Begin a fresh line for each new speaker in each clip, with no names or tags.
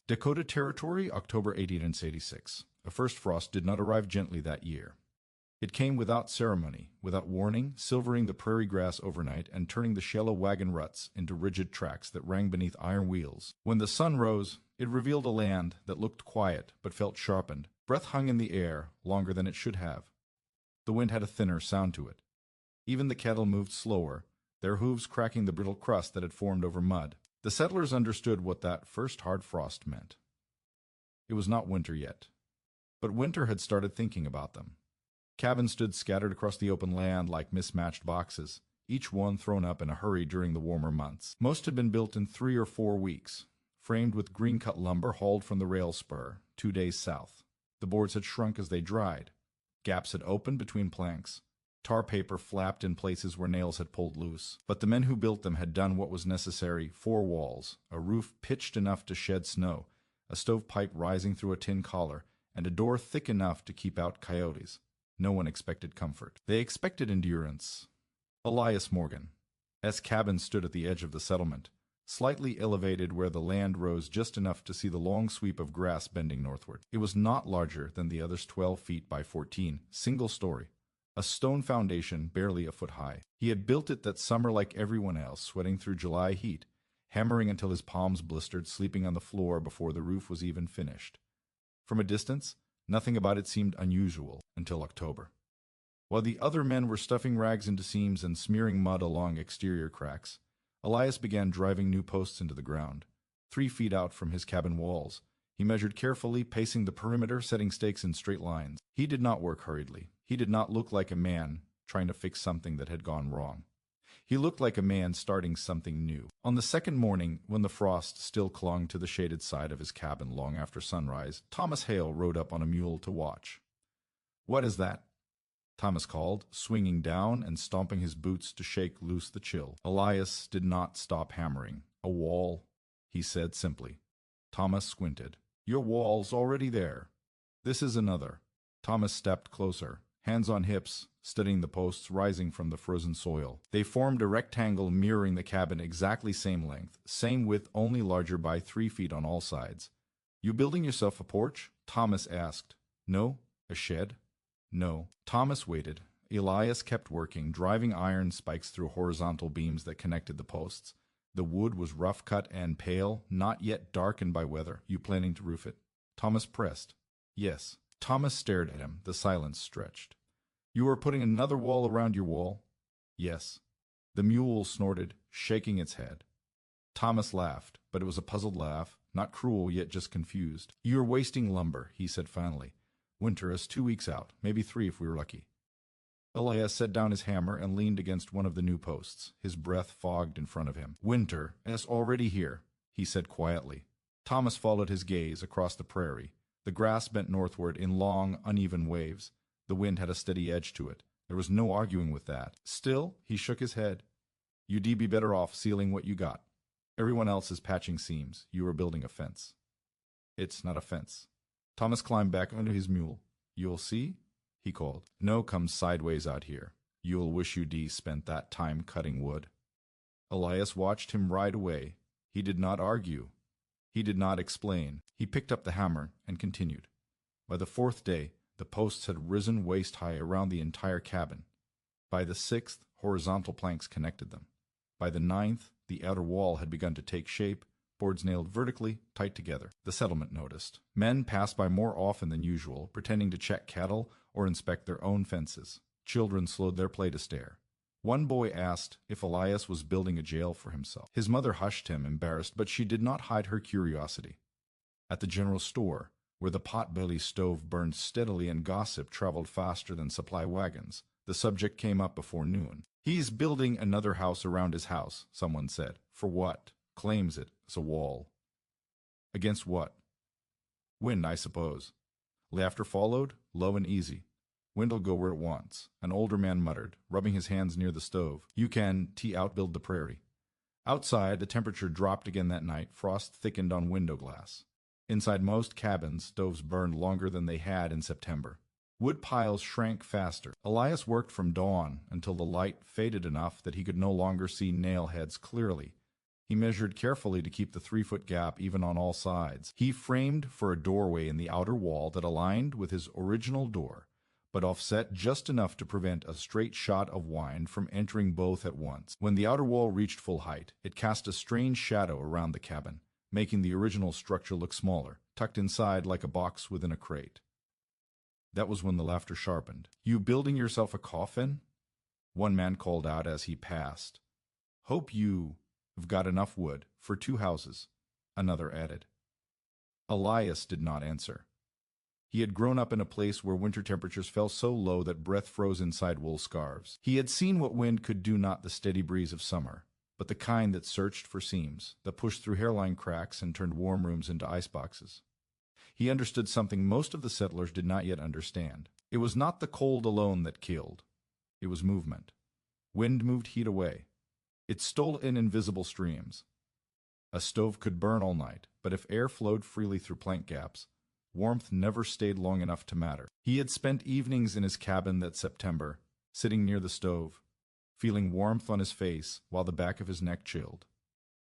Dakota Territory, October 1886. A first frost did not arrive gently that year. It came without ceremony, without warning, silvering the prairie grass overnight and turning the shallow wagon ruts into rigid tracks that rang beneath iron wheels. When the sun rose, it revealed a land that looked quiet but felt sharpened. Breath hung in the air longer than it should have. The wind had a thinner sound to it. Even the cattle moved slower, their hooves cracking the brittle crust that had formed over mud. The settlers understood what that first hard frost meant. It was not winter yet, but winter had started thinking about them. Cabins stood scattered across the open land like mismatched boxes, each one thrown up in a hurry during the warmer months. Most had been built in 3 or 4 weeks, framed with green-cut lumber hauled from the rail spur, 2 days south. The boards had shrunk as they dried. Gaps had opened between planks. Tar paper flapped in places where nails had pulled loose. But the men who built them had done what was necessary: 4 walls, a roof pitched enough to shed snow, a stovepipe rising through a tin collar, and a door thick enough to keep out coyotes. No one expected comfort. They expected endurance. Elias Morgan. S. cabin stood at the edge of the settlement, slightly elevated where the land rose just enough to see the long sweep of grass bending northward. It was not larger than the other's 12 feet by 14, single story. A stone foundation barely a foot high. He had built it that summer like everyone else, sweating through July heat, hammering until his palms blistered, sleeping on the floor before the roof was even finished. From a distance, nothing about it seemed unusual until October. While the other men were stuffing rags into seams and smearing mud along exterior cracks, Elias began driving new posts into the ground. 3 feet out from his cabin walls, he measured carefully, pacing the perimeter, setting stakes in straight lines. He did not work hurriedly. He did not look like a man trying to fix something that had gone wrong. He looked like a man starting something new. On the second morning, when the frost still clung to the shaded side of his cabin long after sunrise, Thomas Hale rode up on a mule to watch. "What is that?" Thomas called, swinging down and stomping his boots to shake loose the chill. Elias did not stop hammering. "A wall," he said simply. Thomas squinted. "Your wall's already there. This is another." Thomas stepped closer, hands on hips, studying the posts rising from the frozen soil. They formed a rectangle mirroring the cabin, exactly same length, same width, only larger by 3 feet on all sides. "You building yourself a porch?" Thomas asked. "No." "A shed?" "No." Thomas waited. Elias kept working, driving iron spikes through horizontal beams that connected the posts. The wood was rough cut and pale, not yet darkened by weather. "You planning to roof it?" Thomas pressed. "Yes." Thomas stared at him. The silence stretched. "You are putting another wall around your wall?" "Yes." The mule snorted, shaking its head. Thomas laughed, but it was a puzzled laugh, not cruel, yet just confused. "You are wasting lumber," he said finally. "Winter is 2 weeks out, maybe 3 if we were lucky." Elias set down his hammer and leaned against one of the new posts, his breath fogged in front of him. "Winter is already here," he said quietly. Thomas followed his gaze across the prairie. The grass bent northward in long, uneven waves. The wind had a steady edge to it. There was no arguing with that. Still, he shook his head. "You'd be better off sealing what you got. Everyone else is patching seams. You are building a fence." "It's not a fence." Thomas climbed back onto his mule. "You'll see?" he called. "No comes sideways out here. You'll wish you'd spent that time cutting wood." Elias watched him ride away. He did not argue. He did not explain. He picked up the hammer and continued. By the 4th day, the posts had risen waist-high around the entire cabin. By the 6th, horizontal planks connected them. By the 9th, the outer wall had begun to take shape, boards nailed vertically, tight together. The settlement noticed. Men passed by more often than usual, pretending to check cattle or inspect their own fences. Children slowed their play to stare. One boy asked if Elias was building a jail for himself. His mother hushed him, embarrassed, but she did not hide her curiosity. At the general store, where the pot-belly stove burned steadily and gossip traveled faster than supply wagons, the subject came up before noon. "He's building another house around his house," someone said. "For what?" "Claims it as a wall." "Against what?" "Wind, I suppose." Laughter followed, low and easy. "Wind'll go where it wants," an older man muttered, rubbing his hands near the stove. "You can outbuild the prairie." Outside, the temperature dropped again that night. Frost thickened on window glass. Inside most cabins, stoves burned longer than they had in September. Wood piles shrank faster. Elias worked from dawn until the light faded enough that he could no longer see nail heads clearly. He measured carefully to keep the 3-foot gap even on all sides. He framed for a doorway in the outer wall that aligned with his original door, but offset just enough to prevent a straight shot of wind from entering both at once. When the outer wall reached full height, it cast a strange shadow around the cabin, making the original structure look smaller, tucked inside like a box within a crate. That was when the laughter sharpened. "You building yourself a coffin?" one man called out as he passed. "Hope you've got enough wood for 2 houses," another added. Elias did not answer. He had grown up in a place where winter temperatures fell so low that breath froze inside wool scarves. He had seen what wind could do, not the steady breeze of summer, but the kind that searched for seams, that pushed through hairline cracks and turned warm rooms into iceboxes. He understood something most of the settlers did not yet understand. It was not the cold alone that killed. It was movement. Wind moved heat away. It stole in invisible streams. A stove could burn all night, but if air flowed freely through plank gaps, warmth never stayed long enough to matter. He had spent evenings in his cabin that September, sitting near the stove, feeling warmth on his face while the back of his neck chilled.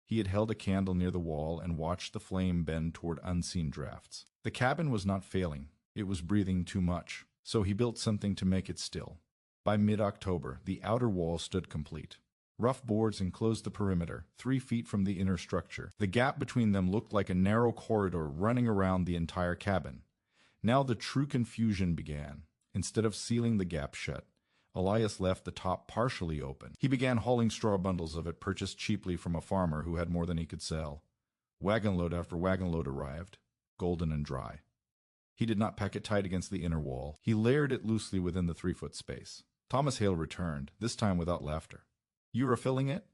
He had held a candle near the wall and watched the flame bend toward unseen drafts. The cabin was not failing. It was breathing too much, so he built something to make it still. By mid-October, the outer wall stood complete. Rough boards enclosed the perimeter, 3 feet from the inner structure. The gap between them looked like a narrow corridor running around the entire cabin. Now the true confusion began. Instead of sealing the gap shut, Elias left the top partially open. He began hauling straw bundles of it purchased cheaply from a farmer who had more than he could sell. Wagon load after wagon load arrived, golden and dry. He did not pack it tight against the inner wall. He layered it loosely within the 3-foot space. Thomas Hale returned, this time without laughter. "You refilling it?"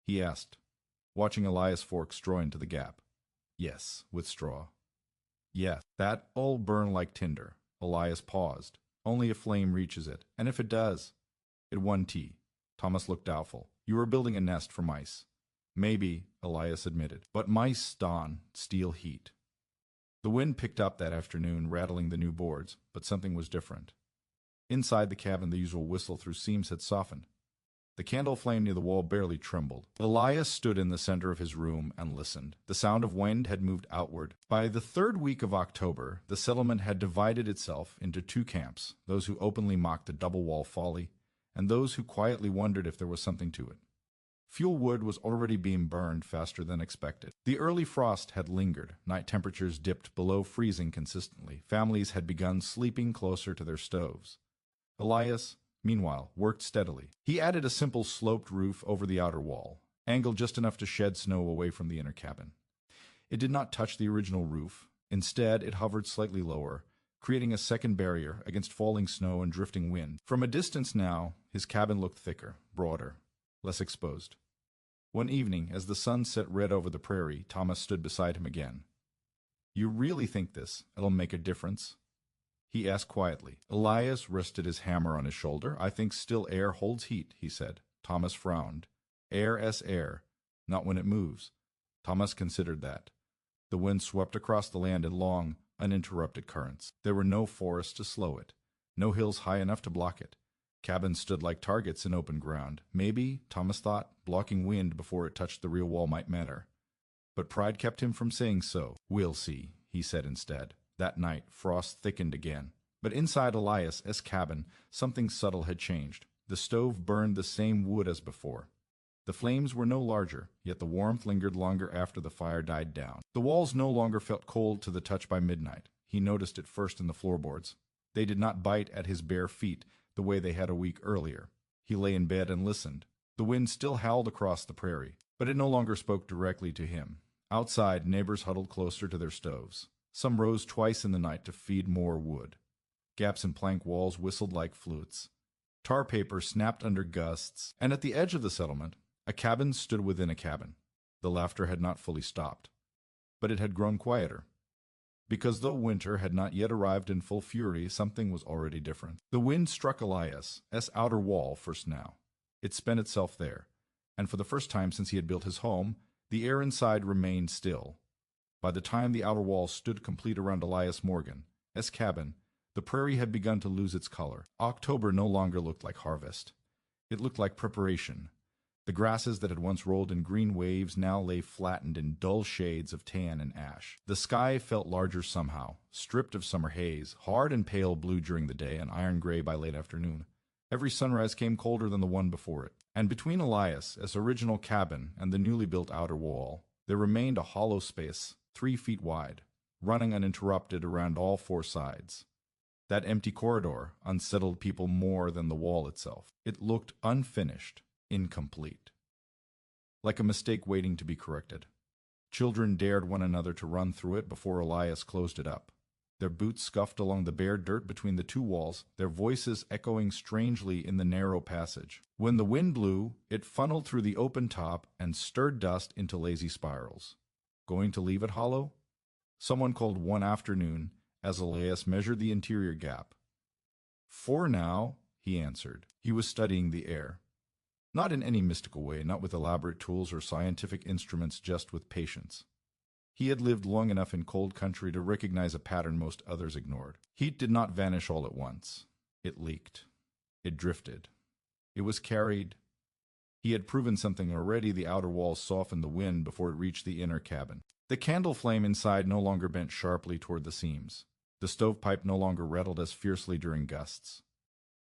he asked, watching Elias fork straw into the gap. "Yes, with straw." "Yes, that all burn like tinder." Elias paused. "Only a flame reaches it, and if it does—" "It won tea." Thomas looked doubtful. "You are building a nest for mice." "Maybe," Elias admitted, "but mice steal heat." The wind picked up that afternoon, rattling the new boards, but something was different. Inside the cabin, the usual whistle through seams had softened. The candle flame near the wall barely trembled. Elias stood in the center of his room and listened. The sound of wind had moved outward. By the 3rd week of October, the settlement had divided itself into 2 camps, those who openly mocked the double-wall folly, and those who quietly wondered if there was something to it. Fuel wood was already being burned faster than expected. The early frost had lingered. Night temperatures dipped below freezing consistently. Families had begun sleeping closer to their stoves. Elias, meanwhile, worked steadily. He added a simple sloped roof over the outer wall, angled just enough to shed snow away from the inner cabin. It did not touch the original roof. Instead, it hovered slightly lower, creating a second barrier against falling snow and drifting wind. From a distance now, his cabin looked thicker, broader, less exposed. One evening, as the sun set red over the prairie, Thomas stood beside him again. "You really think it'll make a difference?" he asked quietly. Elias rested his hammer on his shoulder. "I think still air holds heat," he said. Thomas frowned. "Air as air, not when it moves." Thomas considered that. The wind swept across the land in long, uninterrupted currents. There were no forests to slow it, no hills high enough to block it. Cabins stood like targets in open ground. Maybe, Thomas thought, blocking wind before it touched the real wall might matter. But pride kept him from saying so. "We'll see," he said instead. That night, frost thickened again. But inside Elias's cabin, something subtle had changed. The stove burned the same wood as before. The flames were no larger, yet the warmth lingered longer after the fire died down. The walls no longer felt cold to the touch by midnight. He noticed it first in the floorboards. They did not bite at his bare feet the way they had a week earlier. He lay in bed and listened. The wind still howled across the prairie, but it no longer spoke directly to him. Outside, neighbors huddled closer to their stoves. Some rose twice in the night to feed more wood. Gaps in plank walls whistled like flutes. Tar paper snapped under gusts, and at the edge of the settlement, a cabin stood within a cabin. The laughter had not fully stopped, but it had grown quieter. Because though winter had not yet arrived in full fury, something was already different. The wind struck Elias's outer wall first now. It spent itself there, and for the first time since he had built his home, the air inside remained still. By the time the outer wall stood complete around Elias Morgan's cabin, the prairie had begun to lose its color. October no longer looked like harvest. It looked like preparation. The grasses that had once rolled in green waves now lay flattened in dull shades of tan and ash. The sky felt larger somehow, stripped of summer haze, hard and pale blue during the day and iron gray by late afternoon. Every sunrise came colder than the one before it, and between Elias's original cabin and the newly built outer wall, there remained a hollow space, 3 feet wide, running uninterrupted around all 4 sides. That empty corridor unsettled people more than the wall itself. It looked unfinished, incomplete, like a mistake waiting to be corrected. Children dared one another to run through it before Elias closed it up. Their boots scuffed along the bare dirt between the 2 walls, their voices echoing strangely in the narrow passage. When the wind blew, it funneled through the open top and stirred dust into lazy spirals. Going to leave it hollow? Someone called one afternoon as Elias measured the interior gap. "For now," he answered. He was studying the air. Not in any mystical way, not with elaborate tools or scientific instruments, just with patience. He had lived long enough in cold country to recognize a pattern most others ignored. Heat did not vanish all at once. It leaked. It drifted. It was carried. He had proven something already. The outer walls softened the wind before it reached the inner cabin. The candle flame inside no longer bent sharply toward the seams. The stovepipe no longer rattled as fiercely during gusts.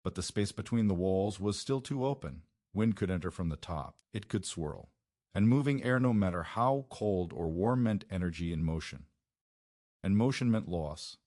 But the space between the walls was still too open. Wind could enter from the top. It could swirl. And moving air, no matter how cold or warm, meant energy in motion. And motion meant loss.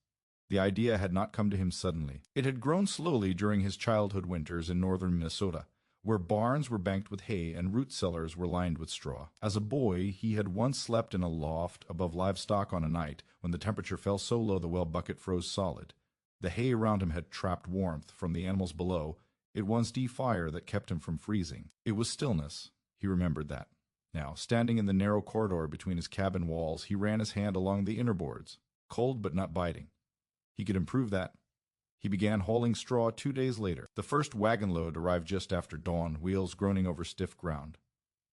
The idea had not come to him suddenly. It had grown slowly during his childhood winters in northern Minnesota, where barns were banked with hay and root cellars were lined with straw. As a boy, he had once slept in a loft above livestock on a night when the temperature fell so low the well bucket froze solid. The hay around him had trapped warmth from the animals below. It was fire that kept him from freezing. It was stillness. He remembered that. Now, standing in the narrow corridor between his cabin walls, he ran his hand along the inner boards, cold but not biting. He could improve that. He began hauling straw 2 days later. The first wagon load arrived just after dawn, wheels groaning over stiff ground.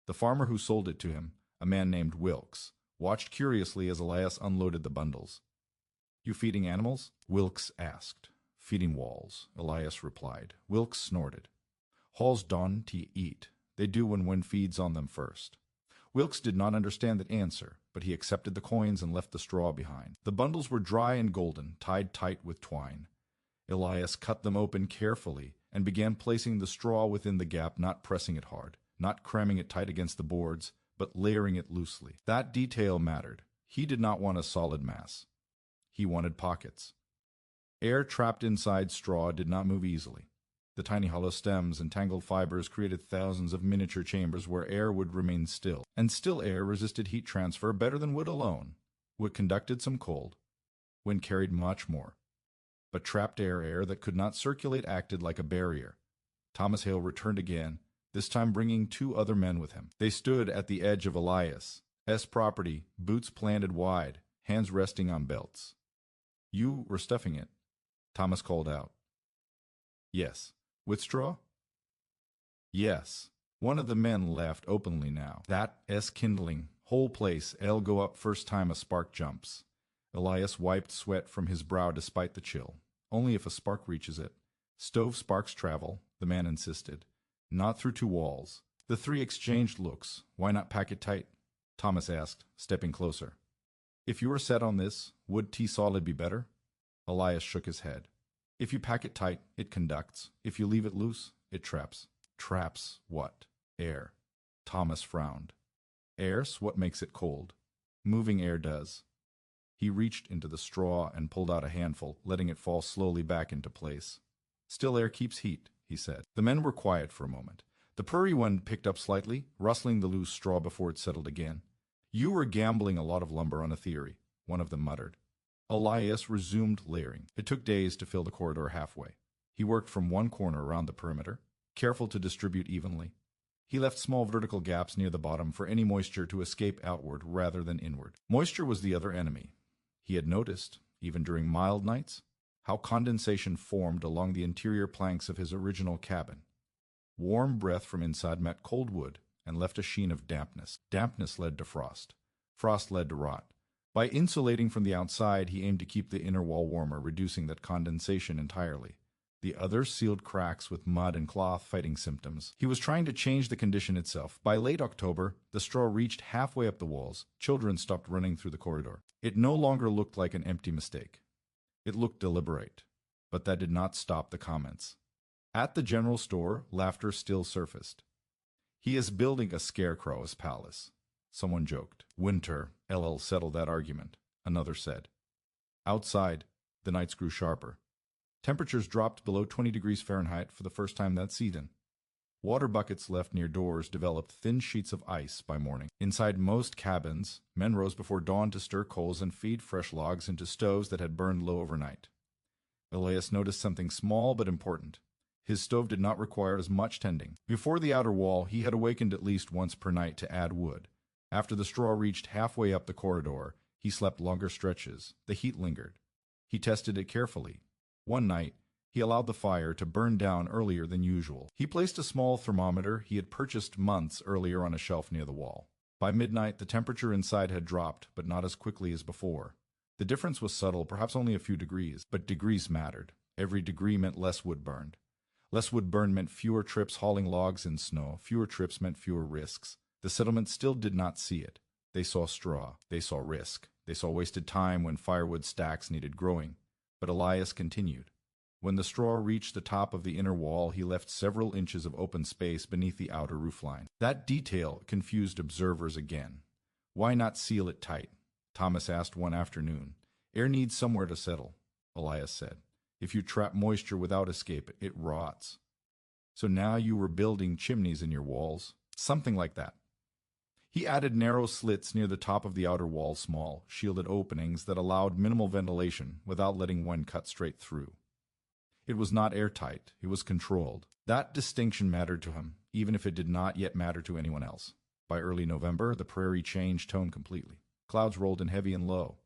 The farmer who sold it to him, a man named Wilkes, watched curiously as Elias unloaded the bundles. "You feeding animals?" Wilkes asked. "Feeding walls," Elias replied. Wilkes snorted. "Halls don't eat. They do when one feeds on them first." Wilkes did not understand that answer, but he accepted the coins and left the straw behind. The bundles were dry and golden, tied tight with twine. Elias cut them open carefully and began placing the straw within the gap, not pressing it hard, not cramming it tight against the boards, but layering it loosely. That detail mattered. He did not want a solid mass. He wanted pockets. Air trapped inside straw did not move easily. The tiny hollow stems and tangled fibers created thousands of miniature chambers where air would remain still, and still air resisted heat transfer better than wood alone. Wood conducted some cold. Wind carried much more. But trapped air that could not circulate acted like a barrier. Thomas Hale returned again, this time bringing 2 other men with him. They stood at the edge of Elias's property, boots planted wide, hands resting on belts. "You were stuffing it," Thomas called out. "Yes." "With straw?" "Yes." One of the men laughed openly now. "That kindling. Whole place, I'll go up first time a spark jumps." Elias wiped sweat from his brow despite the chill. "Only if a spark reaches it." "Stove sparks travel," the man insisted. "Not through 2 walls." The 3 exchanged looks. "Why not pack it tight?" Thomas asked, stepping closer. "If you were set on this, would solid be better?" Elias shook his head. "If you pack it tight, it conducts. If you leave it loose, it traps." "Traps what?" "Air." Thomas frowned. "Air's what makes it cold. Moving air does." He reached into the straw and pulled out a handful, letting it fall slowly back into place. "Still air keeps heat," he said. The men were quiet for a moment. The prairie wind picked up slightly, rustling the loose straw before it settled again. "You were gambling a lot of lumber on a theory," one of them muttered. Elias resumed layering. It took days to fill the corridor halfway. He worked from one corner around the perimeter, careful to distribute evenly. He left small vertical gaps near the bottom for any moisture to escape outward rather than inward. Moisture was the other enemy. He had noticed, even during mild nights, how condensation formed along the interior planks of his original cabin. Warm breath from inside met cold wood and left a sheen of dampness. Dampness led to frost. Frost led to rot. By insulating from the outside, he aimed to keep the inner wall warmer, reducing that condensation entirely. The other sealed cracks with mud and cloth, fighting symptoms. He was trying to change the condition itself. By late October, the straw reached halfway up the walls. Children stopped running through the corridor. It no longer looked like an empty mistake. It looked deliberate. But that did not stop the comments. At the general store, laughter still surfaced. "He is building a scarecrow's palace," someone joked. "Winter," LL settled that argument, another said. Outside, the nights grew sharper. Temperatures dropped below 20 degrees Fahrenheit for the first time that season. Water buckets left near doors developed thin sheets of ice by morning. Inside most cabins, men rose before dawn to stir coals and feed fresh logs into stoves that had burned low overnight. Elias noticed something small but important. His stove did not require as much tending. Before the outer wall, he had awakened at least once per night to add wood. After the straw reached halfway up the corridor, he slept longer stretches. The heat lingered. He tested it carefully. One night, he allowed the fire to burn down earlier than usual. He placed a small thermometer he had purchased months earlier on a shelf near the wall. By midnight, the temperature inside had dropped, but not as quickly as before. The difference was subtle, perhaps only a few degrees, but degrees mattered. Every degree meant less wood burned. Less wood burned meant fewer trips hauling logs in snow. Fewer trips meant fewer risks. The settlement still did not see it. They saw straw. They saw risk. They saw wasted time when firewood stacks needed growing. But Elias continued. When the straw reached the top of the inner wall, he left several inches of open space beneath the outer roofline. That detail confused observers again. "Why not seal it tight?" Thomas asked one afternoon. "Air needs somewhere to settle," Elias said. "If you trap moisture without escape, it rots." "So now you were building chimneys in your walls?" "Something like that." He added narrow slits near the top of the outer wall, small, shielded openings that allowed minimal ventilation without letting one cut straight through. It was not airtight, it was controlled. That distinction mattered to him, even if it did not yet matter to anyone else. By early November, the prairie changed tone completely. Clouds rolled in heavy and low.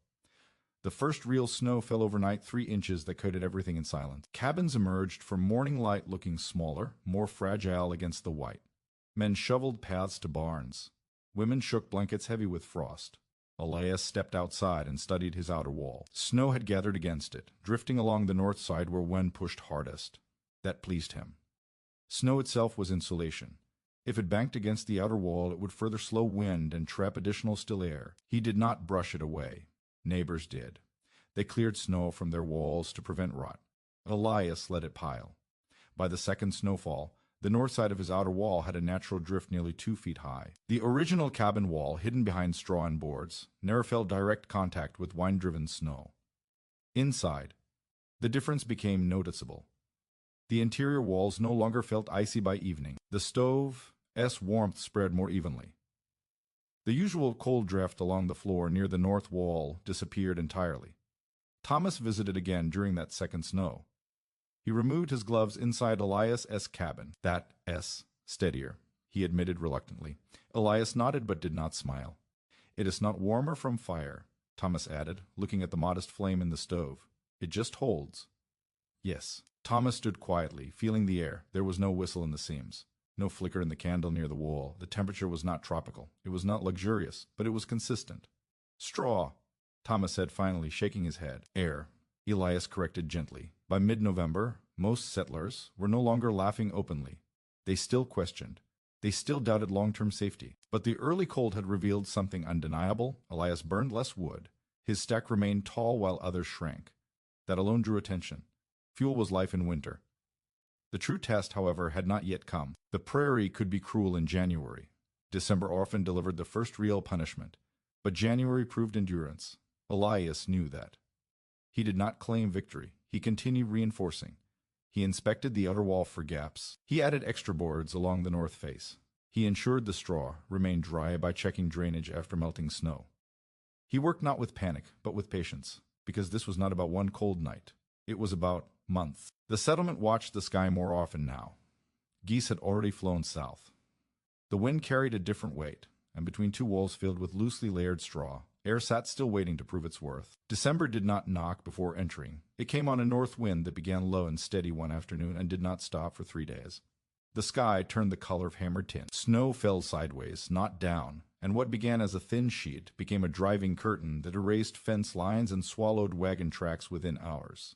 The first real snow fell overnight, 3 inches that coated everything in silence. Cabins emerged from morning light looking smaller, more fragile against the white. Men shoveled paths to barns. Women shook blankets heavy with frost. Elias stepped outside and studied his outer wall. Snow had gathered against it, drifting along the north side where wind pushed hardest. That pleased him. Snow itself was insulation. If it banked against the outer wall, it would further slow wind and trap additional still air. He did not brush it away. Neighbors did. They cleared snow from their walls to prevent rot. Elias let it pile. By the second snowfall, the north side of his outer wall had a natural drift nearly 2 feet high. The original cabin wall, hidden behind straw and boards, never felt direct contact with wind-driven snow. Inside, the difference became noticeable. The interior walls no longer felt icy by evening. The stove's warmth spread more evenly. The usual cold draft along the floor near the north wall disappeared entirely. Thomas visited again during that second snow. He removed his gloves inside Elias's cabin. That's steadier, he admitted reluctantly. Elias nodded but did not smile. "It is not warmer from fire," Thomas added, looking at the modest flame in the stove. "It just holds." "Yes." Thomas stood quietly, feeling the air. There was no whistle in the seams. No flicker in the candle near the wall. The temperature was not tropical. It was not luxurious, but it was consistent. "Straw," Thomas said finally, shaking his head. "Air," Elias corrected gently. By mid-November, most settlers were no longer laughing openly. They still questioned. They still doubted long-term safety. But the early cold had revealed something undeniable. Elias burned less wood. His stack remained tall while others shrank. That alone drew attention. Fuel was life in winter. The true test, however, had not yet come. The prairie could be cruel in January. December often delivered the first real punishment. But January proved endurance. Elias knew that. He did not claim victory. He continued reinforcing. He inspected the outer wall for gaps. He added extra boards along the north face. He ensured the straw remained dry by checking drainage after melting snow. He worked not with panic, but with patience, because this was not about one cold night. It was about months. The settlement watched the sky more often now. Geese had already flown south. The wind carried a different weight, and between 2 walls filled with loosely layered straw, air sat still waiting to prove its worth. December did not knock before entering. It came on a north wind that began low and steady one afternoon and did not stop for 3 days. The sky turned the color of hammered tin. Snow fell sideways, not down, and what began as a thin sheet became a driving curtain that erased fence lines and swallowed wagon tracks within hours.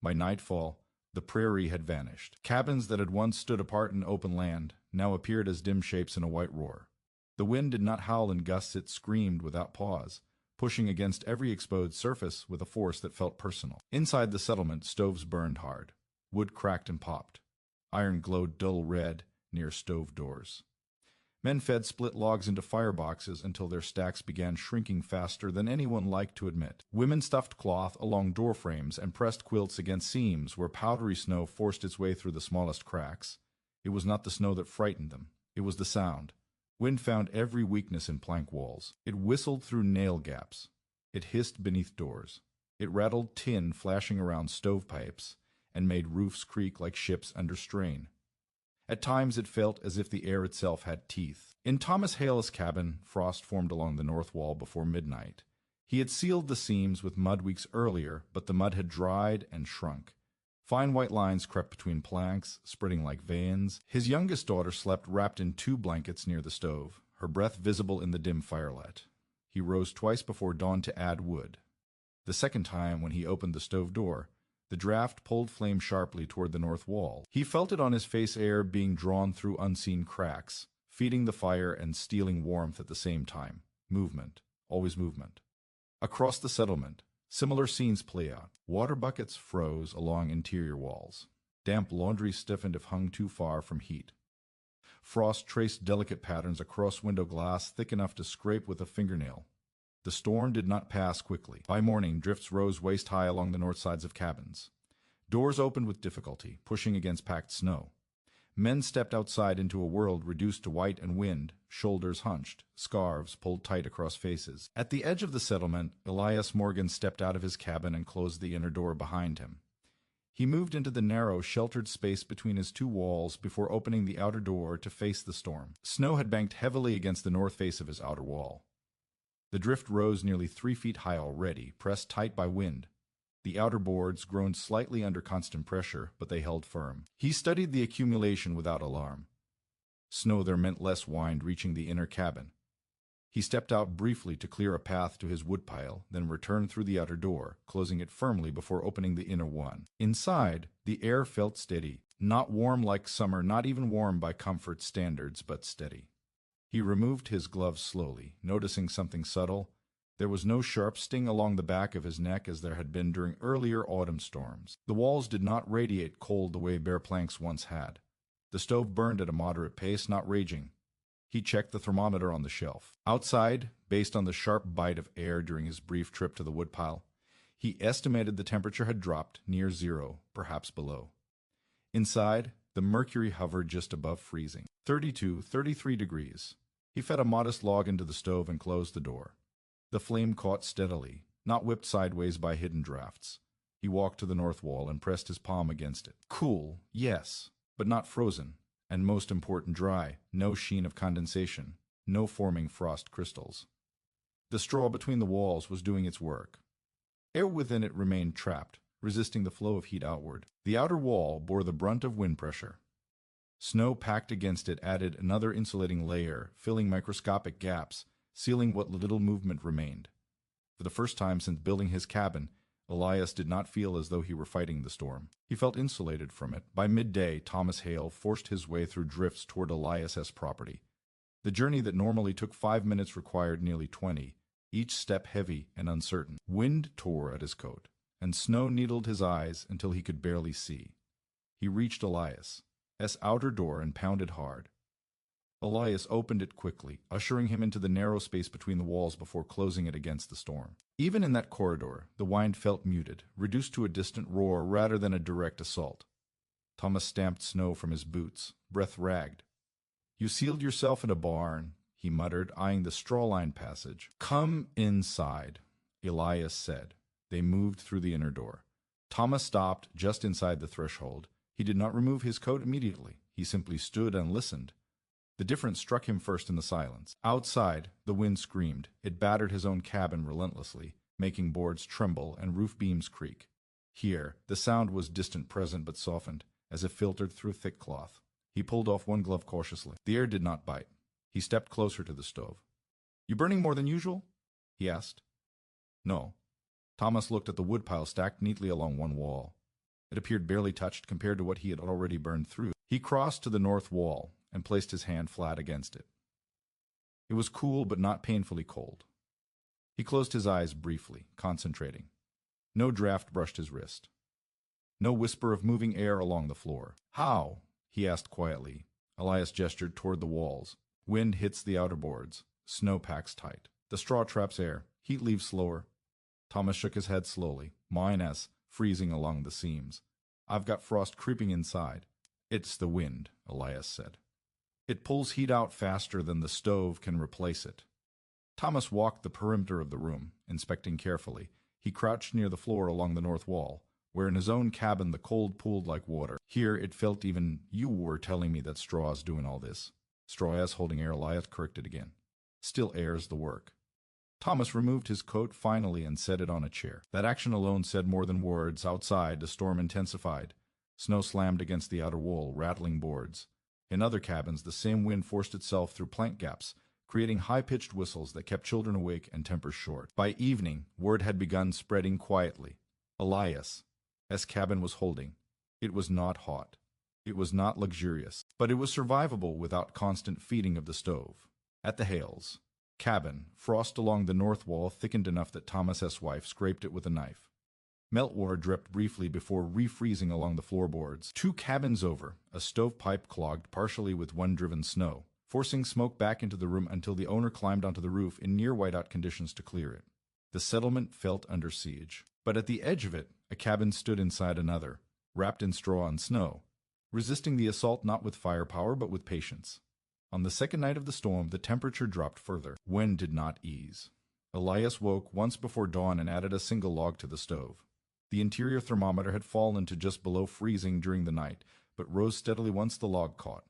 By nightfall, The prairie had vanished. Cabins that had once stood apart in open land now appeared as dim shapes in a white roar. The wind did not howl in gusts, it screamed without pause, pushing against every exposed surface with a force that felt personal. Inside the settlement, stoves burned hard. Wood cracked and popped. Iron glowed dull red near stove doors. Men fed split logs into fireboxes until their stacks began shrinking faster than anyone liked to admit. Women stuffed cloth along door frames and pressed quilts against seams where powdery snow forced its way through the smallest cracks. It was not the snow that frightened them. It was the sound. Wind found every weakness in plank walls. It whistled through nail gaps. It hissed beneath doors. It rattled tin flashing around stovepipes and made roofs creak like ships under strain. At times it felt as if the air itself had teeth. In Thomas Hale's cabin, frost formed along the north wall before midnight. He had sealed the seams with mud weeks earlier, but the mud had dried and shrunk. Fine white lines crept between planks, spreading like veins. His youngest daughter slept wrapped in 2 blankets near the stove, her breath visible in the dim firelight. He rose twice before dawn to add wood. The second time, when he opened the stove door, the draft pulled flame sharply toward the north wall. He felt it on his face, air being drawn through unseen cracks, feeding the fire and stealing warmth at the same time. Movement, always movement. Across the settlement, similar scenes play out. Water buckets froze along interior walls. Damp laundry stiffened if hung too far from heat. Frost traced delicate patterns across window glass thick enough to scrape with a fingernail. The storm did not pass quickly. By morning, drifts rose waist-high along the north sides of cabins. Doors opened with difficulty, pushing against packed snow. Men stepped outside into a world reduced to white and wind, shoulders hunched, scarves pulled tight across faces. At the edge of the settlement, Elias Morgan stepped out of his cabin and closed the inner door behind him. He moved into the narrow, sheltered space between his 2 walls before opening the outer door to face the storm. Snow had banked heavily against the north face of his outer wall. The drift rose nearly 3 feet high already, pressed tight by wind. The outer boards groaned slightly under constant pressure, but they held firm. He studied the accumulation without alarm. Snow there meant less wind reaching the inner cabin. He stepped out briefly to clear a path to his woodpile, then returned through the outer door, closing it firmly before opening the inner one. Inside, the air felt steady, not warm like summer, not even warm by comfort standards, but steady. He removed his gloves slowly, noticing something subtle. There was no sharp sting along the back of his neck as there had been during earlier autumn storms. The walls did not radiate cold the way bare planks once had. The stove burned at a moderate pace, not raging. He checked the thermometer on the shelf. Outside, based on the sharp bite of air during his brief trip to the woodpile, he estimated the temperature had dropped near 0, perhaps below. Inside, the mercury hovered just above freezing, 32, 33 degrees. He fed a modest log into the stove and closed the door. The flame caught steadily, not whipped sideways by hidden drafts. He walked to the north wall and pressed his palm against it. Cool, yes, but not frozen, and most important, dry, no sheen of condensation, no forming frost crystals. The straw between the walls was doing its work. Air within it remained trapped, resisting the flow of heat outward. The outer wall bore the brunt of wind pressure. Snow packed against it added another insulating layer, filling microscopic gaps, sealing what little movement remained. For the first time since building his cabin, Elias did not feel as though he were fighting the storm. He felt insulated from it. By midday, Thomas Hale forced his way through drifts toward Elias's property. The journey that normally took 5 minutes required nearly 20, each step heavy and uncertain. Wind tore at his coat, and snow needled his eyes until he could barely see. He reached Elias's outer door and pounded hard. Elias opened it quickly, ushering him into the narrow space between the walls before closing it against the storm. Even in that corridor, the wind felt muted, reduced to a distant roar rather than a direct assault. Thomas stamped snow from his boots, breath ragged. "You sealed yourself in a barn," he muttered, eyeing the straw-lined passage. "Come inside," Elias said. They moved through the inner door. Thomas stopped just inside the threshold. He did not remove his coat immediately. He simply stood and listened. The difference struck him first in the silence. Outside, the wind screamed. It battered his own cabin relentlessly, making boards tremble and roof beams creak. Here, the sound was distant present but softened, as if filtered through thick cloth. He pulled off one glove cautiously. The air did not bite. He stepped closer to the stove. "You burning more than usual?" he asked. "No." Thomas looked at the woodpile stacked neatly along one wall. It appeared barely touched compared to what he had already burned through. He crossed to the north wall and placed his hand flat against it. It was cool but not painfully cold. He closed his eyes briefly, concentrating. No draft brushed his wrist. No whisper of moving air along the floor. "How?" he asked quietly. Elias gestured toward the walls. "Wind hits the outer boards. Snow packs tight. The straw traps air. Heat leaves slower." Thomas shook his head slowly. "Mine as freezing along the seams. I've got frost creeping inside." "It's the wind," Elias said. "It pulls heat out faster than the stove can replace it." Thomas walked the perimeter of the room, inspecting carefully. He crouched near the floor along the north wall, where in his own cabin the cold pooled like water. Here it felt even you were telling me that straw's doing all this. Straw's holding air, Elias corrected again. Still air's the work. Thomas removed his coat finally and set it on a chair. That action alone said more than words. Outside, the storm intensified. Snow slammed against the outer wall, rattling boards. In other cabins, the same wind forced itself through plank gaps, creating high-pitched whistles that kept children awake and tempers short. By evening, word had begun spreading quietly. Elias' cabin was holding. It was not hot. It was not luxurious, but it was survivable without constant feeding of the stove. At the Hales' cabin, frost along the north wall thickened enough that Thomas's wife scraped it with a knife. Meltwater dripped briefly before refreezing along the floorboards. 2 cabins over, a stovepipe clogged partially with wind-driven snow, forcing smoke back into the room until the owner climbed onto the roof in near whiteout conditions to clear it. The settlement felt under siege, but at the edge of it, a cabin stood inside another, wrapped in straw and snow, resisting the assault not with firepower but with patience. On the second night of the storm, the temperature dropped further. Wind did not ease. Elias woke once before dawn and added a single log to the stove. The interior thermometer had fallen to just below freezing during the night, but rose steadily once the log caught.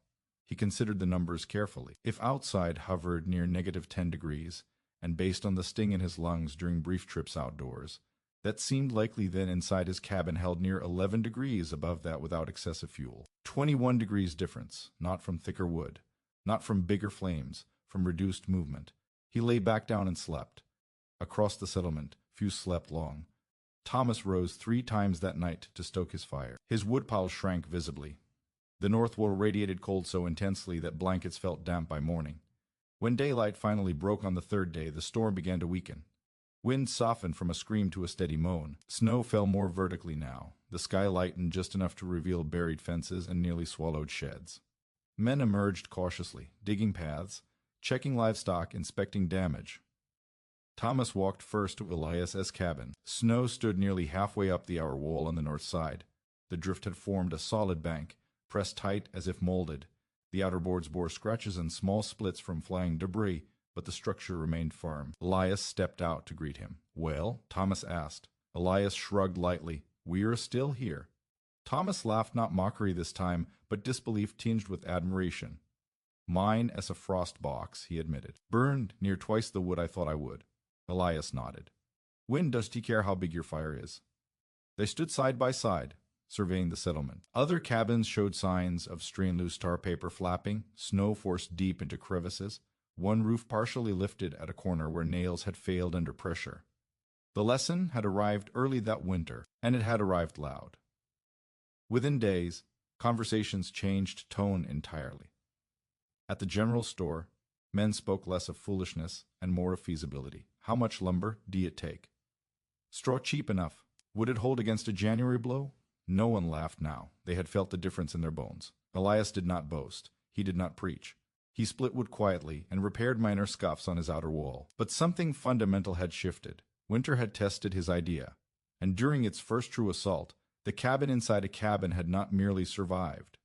He considered the numbers carefully. If outside hovered near -10 degrees, and based on the sting in his lungs during brief trips outdoors, that seemed likely then inside his cabin held near 11 degrees above that without excessive fuel. 21 degrees difference, not from thicker wood, not from bigger flames, from reduced movement. He lay back down and slept. Across the settlement, few slept long. Thomas rose 3 times that night to stoke his fire. His woodpile shrank visibly. The north wall radiated cold so intensely that blankets felt damp by morning. When daylight finally broke on the 3rd day, the storm began to weaken. Wind softened from a scream to a steady moan. Snow fell more vertically now. The sky lightened just enough to reveal buried fences and nearly swallowed sheds. Men emerged cautiously, digging paths, checking livestock, inspecting damage. Thomas walked first to Elias's cabin. Snow stood nearly halfway up the outer wall on the north side. The drift had formed a solid bank, pressed tight as if molded. The outer boards bore scratches and small splits from flying debris, but the structure remained firm. Elias stepped out to greet him. "Well?" Thomas asked. Elias shrugged lightly. "We're still here." Thomas laughed, not mockery this time, but disbelief tinged with admiration. "Mine as a frost box," he admitted. "Burned near twice the wood I thought I would." Elias nodded. "When does he care how big your fire is?" They stood side by side, surveying the settlement. Other cabins showed signs of stray and loose tar paper flapping, snow forced deep into crevices, one roof partially lifted at a corner where nails had failed under pressure. The lesson had arrived early that winter, and it had arrived loud. Within days, conversations changed tone entirely. At the general store, men spoke less of foolishness and more of feasibility. How much lumber do it take? Straw cheap enough. Would it hold against a January blow? No one laughed now. They had felt the difference in their bones. Elias did not boast. He did not preach. He split wood quietly and repaired minor scuffs on his outer wall. But something fundamental had shifted. Winter had tested his idea. And during its first true assault, the cabin inside a cabin had not merely survived.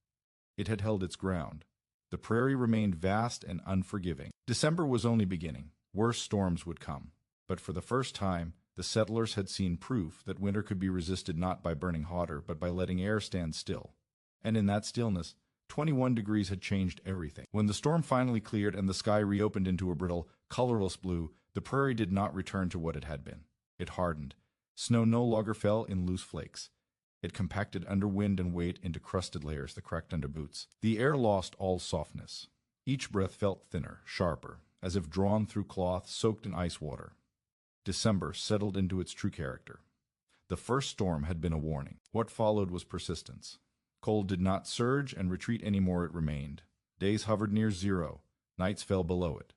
It had held its ground. The prairie remained vast and unforgiving. December was only beginning. Worse storms would come. But for the first time, the settlers had seen proof that winter could be resisted not by burning hotter, but by letting air stand still. And in that stillness, 21 degrees had changed everything. When the storm finally cleared and the sky reopened into a brittle, colorless blue, the prairie did not return to what it had been. It hardened. Snow no longer fell in loose flakes. It compacted under wind and weight into crusted layers that cracked under boots. The air lost all softness. Each breath felt thinner, sharper, as if drawn through cloth soaked in ice water. December settled into its true character. The first storm had been a warning. What followed was persistence. Cold did not surge and retreat anymore, it remained. Days hovered near zero. Nights fell below it.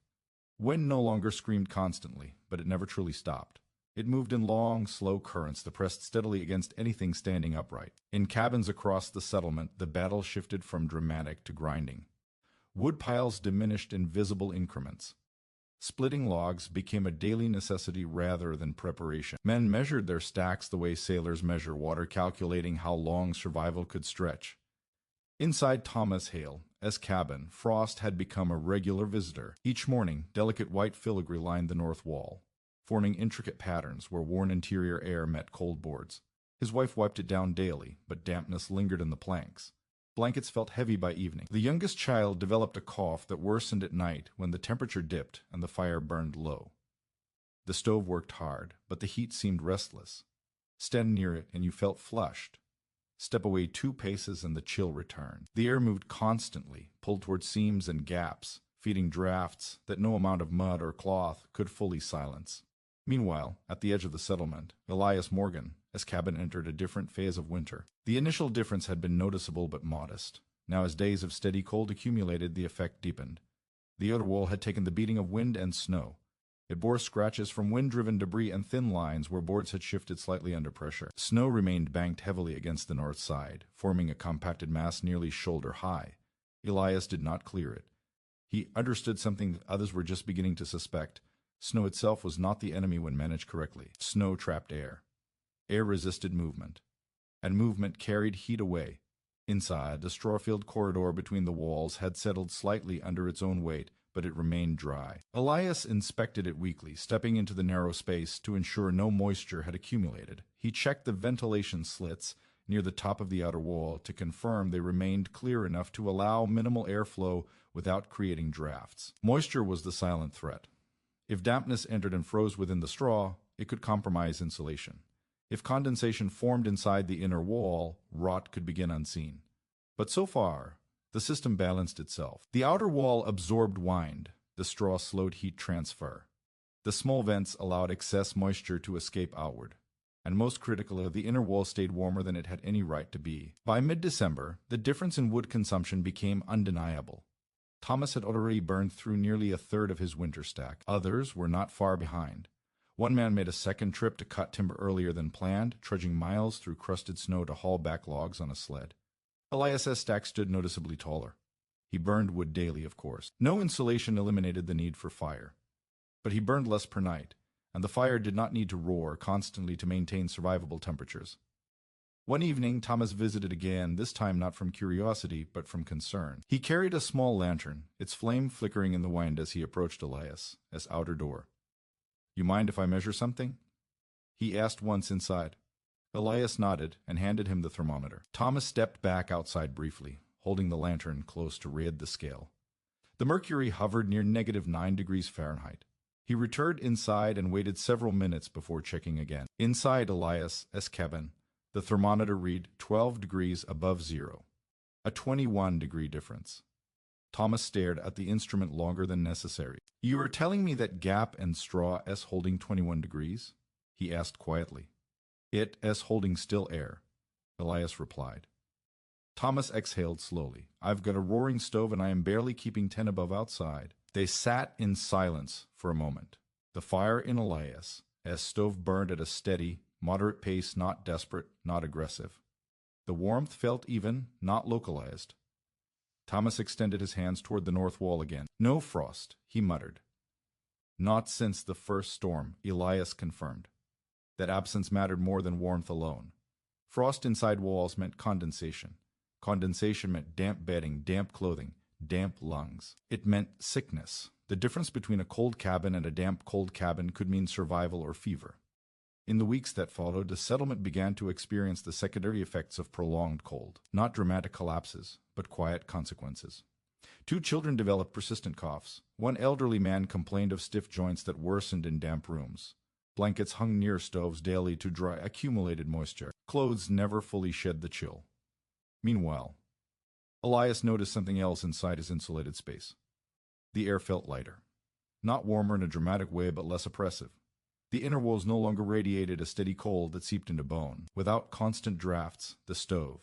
Wind no longer screamed constantly, but it never truly stopped. It moved in long, slow currents that pressed steadily against anything standing upright. In cabins across the settlement, the battle shifted from dramatic to grinding. Wood piles diminished in visible increments. Splitting logs became a daily necessity rather than preparation. Men measured their stacks the way sailors measure water, calculating how long survival could stretch. Inside Thomas Hale's cabin, frost had become a regular visitor. Each morning, delicate white filigree lined the north wall, forming intricate patterns where warm interior air met cold boards. His wife wiped it down daily, but dampness lingered in the planks. Blankets felt heavy by evening. The youngest child developed a cough that worsened at night when the temperature dipped and the fire burned low. The stove worked hard, but the heat seemed restless. Stand near it and you felt flushed. Step away 2 paces and the chill returned. The air moved constantly, pulled toward seams and gaps, feeding drafts that no amount of mud or cloth could fully silence. Meanwhile, at the edge of the settlement, Elias Morgan's cabin entered a different phase of winter. The initial difference had been noticeable but modest. Now, as days of steady cold accumulated, the effect deepened. The outer wall had taken the beating of wind and snow. It bore scratches from wind-driven debris and thin lines where boards had shifted slightly under pressure. Snow remained banked heavily against the north side, forming a compacted mass nearly shoulder high. Elias did not clear it. He understood something that others were just beginning to suspect. Snow itself was not the enemy when managed correctly. Snow trapped air. Air resisted movement, and movement carried heat away. Inside, the straw-filled corridor between the walls had settled slightly under its own weight, but it remained dry. Elias inspected it weekly, stepping into the narrow space to ensure no moisture had accumulated. He checked the ventilation slits near the top of the outer wall to confirm they remained clear enough to allow minimal airflow without creating drafts. Moisture was the silent threat. If dampness entered and froze within the straw, it could compromise insulation. If condensation formed inside the inner wall, rot could begin unseen. But so far, the system balanced itself. The outer wall absorbed wind. The straw slowed heat transfer. The small vents allowed excess moisture to escape outward. And most critically, the inner wall stayed warmer than it had any right to be. By mid-December, the difference in wood consumption became undeniable. Thomas had already burned through nearly a third of his winter stack. Others were not far behind. One man made a second trip to cut timber earlier than planned, trudging miles through crusted snow to haul back logs on a sled. Elias's stack stood noticeably taller. He burned wood daily, of course. No insulation eliminated the need for fire. But he burned less per night, and the fire did not need to roar constantly to maintain survivable temperatures. One evening, Thomas visited again, this time not from curiosity, but from concern. He carried a small lantern, its flame flickering in the wind as he approached Elias's outer door. "You mind if I measure something?" he asked once inside. Elias nodded and handed him the thermometer. Thomas stepped back outside briefly, holding the lantern close to read the scale. The mercury hovered near -9 degrees Fahrenheit. He returned inside and waited several minutes before checking again. Inside Elias's cabin, the thermometer read 12 degrees above zero, a 21-degree difference. Thomas stared at the instrument longer than necessary. "You are telling me that gap and straw s holding 21 degrees?" he asked quietly. "It s holding still air," Elias replied. Thomas exhaled slowly. "I've got a roaring stove and I am barely keeping 10 above outside." They sat in silence for a moment. The fire in Elias's stove burned at a steady, moderate pace, not desperate, not aggressive. The warmth felt even, not localized. Thomas extended his hands toward the north wall again. "No frost," he muttered. "Not since the first storm," Elias confirmed. That absence mattered more than warmth alone. Frost inside walls meant condensation. Condensation meant damp bedding, damp clothing, damp lungs. It meant sickness. The difference between a cold cabin and a damp, cold cabin could mean survival or fever. In the weeks that followed, the settlement began to experience the secondary effects of prolonged cold. Not dramatic collapses, but quiet consequences. 2 children developed persistent coughs. One elderly man complained of stiff joints that worsened in damp rooms. Blankets hung near stoves daily to dry accumulated moisture. Clothes never fully shed the chill. Meanwhile, Elias noticed something else inside his insulated space. The air felt lighter. Not warmer in a dramatic way, but less oppressive. The inner walls no longer radiated a steady cold that seeped into bone. Without constant drafts, the stove's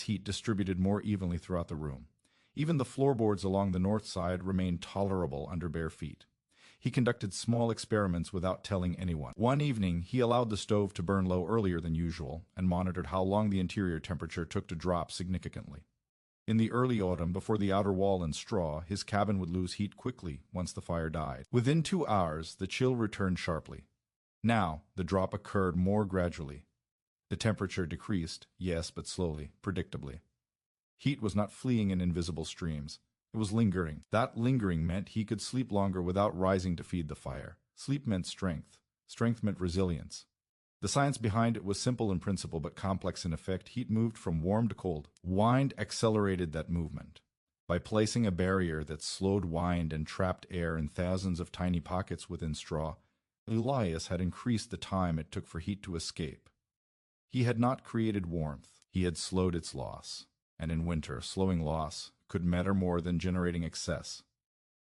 heat distributed more evenly throughout the room. Even the floorboards along the north side remained tolerable under bare feet. He conducted small experiments without telling anyone. One evening, he allowed the stove to burn low earlier than usual and monitored how long the interior temperature took to drop significantly. In the early autumn, before the outer wall and straw, his cabin would lose heat quickly once the fire died. Within 2 hours, the chill returned sharply. Now, the drop occurred more gradually. The temperature decreased, yes, but slowly, predictably. Heat was not fleeing in invisible streams. It was lingering. That lingering meant he could sleep longer without rising to feed the fire. Sleep meant strength. Strength meant resilience. The science behind it was simple in principle but complex in effect. Heat moved from warm to cold. Wind accelerated that movement. By placing a barrier that slowed wind and trapped air in thousands of tiny pockets within straw, Elias had increased the time it took for heat to escape. He had not created warmth. He had slowed its loss. And in winter, slowing loss could matter more than generating excess.